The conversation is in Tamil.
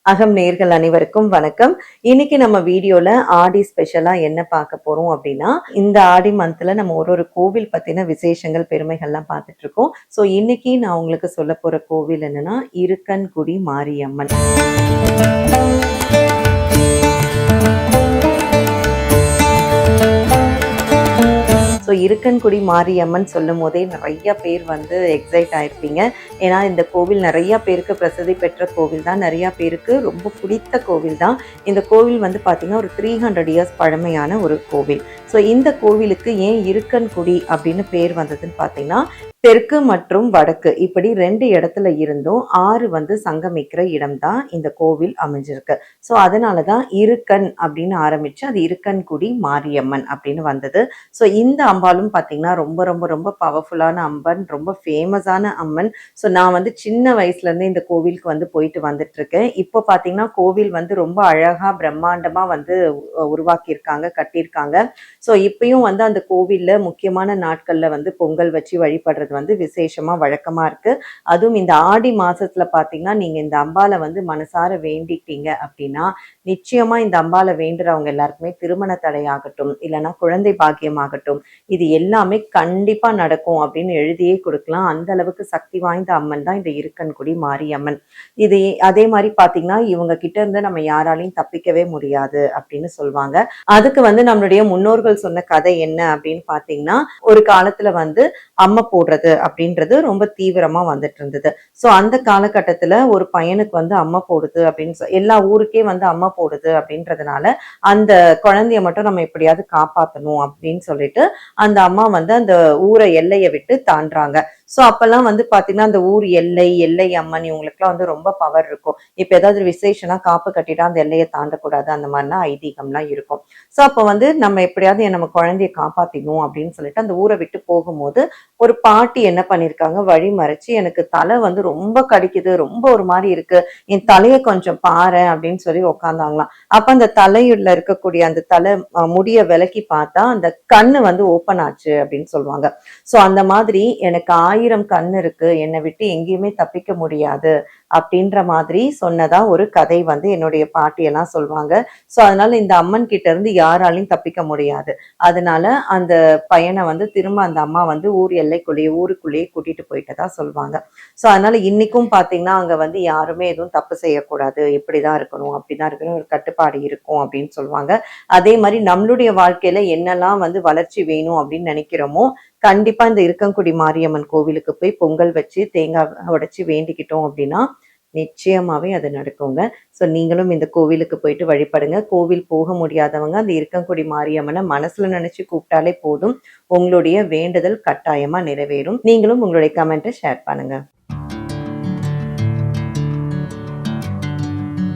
அகம் நேர்கள் அனைவருக்கும் வணக்கம். இன்னைக்கு நம்ம வீடியோல ஆடி ஸ்பெஷலா என்ன பார்க்க போறோம் அப்படின்னா, இந்த ஆடி மந்த்ல நம்ம ஒரு கோவில் பத்தின விசேஷங்கள், பெருமைகள்லாம் பார்த்துட்டு இருக்கோம். ஸோ இன்னைக்கு நான் உங்களுக்கு சொல்ல போற கோவில் என்னன்னா, இருக்கன்குடி மாரியம்மன். ஸோ இருக்கன்குடி மாரியம்மன் சொல்லும் போதே நிறைய பேர் வந்து எக்ஸைட் ஆயிருப்பீங்க. ஏன்னா இந்த கோவில் நிறைய பேருக்கு பிரசித்தி பெற்ற கோவில் தான், நிறைய பேருக்கு ரொம்ப பிடித்த கோவில் தான். இந்த கோவில் வந்து பார்த்தீங்கன்னா ஒரு 300 இயர்ஸ் பழமையான ஒரு கோவில். ஸோ இந்த கோவிலுக்கு ஏன் இருக்கன்குடி அப்படின்னு பேர் வந்ததுன்னு பார்த்தீங்கன்னா, தெற்கு மற்றும் வடக்கு இப்படி 2 இடத்துல இருந்தும் ஆறு வந்து சங்கமிக்கிற இடம் தான் இந்த கோவில் அமைஞ்சிருக்கு. ஸோ அதனால தான் இருக்கன் அப்படின்னு ஆரம்பிச்சு அது இருக்கன்குடி மாரியம்மன் அப்படின்னு வந்தது. ஸோ இந்த அம்பாலும் பார்த்தீங்கன்னா ரொம்ப ரொம்ப ரொம்ப பவர்ஃபுல்லான அம்மன், ரொம்ப ஃபேமஸான அம்மன். ஸோ நான் வந்து சின்ன வயசுலேருந்தே இந்த கோவிலுக்கு வந்து போயிட்டு வந்துட்டு இருக்கேன். இப்போ பார்த்தீங்கன்னா கோவில் வந்து ரொம்ப அழகா பிரம்மாண்டமா வந்து உருவாக்கியிருக்காங்க, கட்டியிருக்காங்க. ஸோ இப்பயும் வந்து அந்த கோவில்ல முக்கியமான நாட்கள்ல வந்து பொங்கல் வச்சு வழிபடுறது வந்து விசேஷமா வழக்கமா இருக்கு. அதுவும் இந்த ஆடி மாசத்துல பாத்தீங்கன்னா நீங்க இந்த அம்பால வந்து மனசார வேண்டிட்டீங்க அப்படின்னா நிச்சயமா இந்த அம்பால வேண்டுறவங்க எல்லாருக்குமே திருமண தடையாகட்டும், இல்லைன்னா குழந்தை பாக்கியமாகட்டும், இது எல்லாமே கண்டிப்பா நடக்கும் அப்படின்னு எழுதியே கொடுக்கலாம். அந்த அளவுக்கு சக்தி வாய்ந்த அம்மன் தான் இந்த இருக்கன்குடி மாரியம்மன். இது அதே மாதிரி பாத்தீங்கன்னா இவங்க கிட்ட இருந்து நம்ம யாராலையும் தப்பிக்கவே முடியாது அப்படின்னு சொல்லுவாங்க. அதுக்கு வந்து நம்மளுடைய முன்னோர்கள் சொன்ன கதை என்ன அப்படின்னு பாத்தீங்கன்னா, ஒரு காலத்துல வந்து அம்மை போடுறது அப்படின்றது ரொம்ப தீவிரமா வந்துட்டு இருந்தது. ஸோ அந்த காலகட்டத்துல ஒரு பையனுக்கு வந்து அம்மை போடுது அப்படின்னு எல்லா ஊருக்கே வந்து அம்மை போடுது அப்படின்றதுனால அந்த குழந்தைய மட்டும் நம்ம எப்படியாவது காப்பாற்றணும் அப்படின்னு சொல்லிட்டு அந்த அம்மா வந்து அந்த ஊரை எல்லையை விட்டு தாண்டுறாங்க. ஸோ அப்பெல்லாம் வந்து பாத்தீங்கன்னா அந்த ஊர் எல்லை அம்மன் இவங்களுக்குலாம் வந்து ரொம்ப பவர் இருக்கும். இப்ப ஏதாவது விசேஷனா காப்பு கட்டிட்டா அந்த எல்லையை தாண்டக்கூடாது, அந்த மாதிரிலாம் ஐதீகம்லாம் இருக்கும். ஸோ அப்போ வந்து நம்ம எப்படியாவது நம்ம குழந்தைய காப்பாத்திடணும் அப்படின்னு சொல்லிட்டு அந்த ஊரை விட்டு போகும்போது ஒரு பாட்டி என்ன பண்ணிருக்காங்க, வழி மறைச்சு எனக்கு தலை வந்து ரொம்ப கடிக்குது, ரொம்ப ஒரு மாதிரி இருக்கு, என் தலையை கொஞ்சம் பாரு அப்படின்னு சொல்லி உக்காந்தாங்களாம். அப்ப அந்த தலையுள்ள இருக்கக்கூடிய அந்த தலை முடிய விலக்கி பார்த்தா அந்த கண்ணு வந்து ஓப்பன் ஆச்சு அப்படின்னு சொல்லுவாங்க. சோ அந்த மாதிரி எனக்கு 1000 கண் இருக்கு, என்னை விட்டு எங்கேயுமே தப்பிக்க முடியாது அப்படின்ற மாதிரி சொன்னதா ஒரு கதை வந்து என்னுடைய பாட்டியெல்லாம் சொல்லுவாங்க. சோ அதனால இந்த அம்மன் கிட்ட இருந்து யாராலையும் தப்பிக்க முடியாது. அதனால அந்த பையனை வந்து திரும்ப அந்த அம்மா வந்து ஊருக்குள்ளேயே கூட்டிட்டு போயிட்டதா சொல்லுவாங்க. சோ அதனால இன்னைக்கும் பாத்தீங்கன்னா அங்க வந்து யாருமே எதுவும் தப்பு செய்யக்கூடாது, இப்படிதான் இருக்கணும், அப்படிதான் இருக்கணும், ஒரு கட்டுப்பாடு இருக்கும் அப்படின்னு சொல்லுவாங்க. அதே மாதிரி நம்மளுடைய வாழ்க்கையில என்னெல்லாம் வந்து வளர்ச்சி வேணும் அப்படின்னு நினைக்கிறோமோ கண்டிப்பா இந்த இருக்கன்குடி மாரியம்மன் கோவிலுக்கு போய் பொங்கல் வச்சு தேங்காய் உடைச்சு வேண்டிக்கிட்டோம் அப்படின்னா நிச்சயமாவே அது நடக்குங்க. ஸோ நீங்களும் இந்த கோவிலுக்கு போயிட்டு வழிபடுங்க. கோவில் போக முடியாதவங்க அந்த இருக்கன்குடி மாரியம்மனை மனசுல நினைச்சு கூப்பிட்டாலே போதும், உங்களுடைய வேண்டுதல் கட்டாயமா நிறைவேறும். நீங்களும் உங்களுடைய கமெண்ட்டை ஷேர் பண்ணுங்க.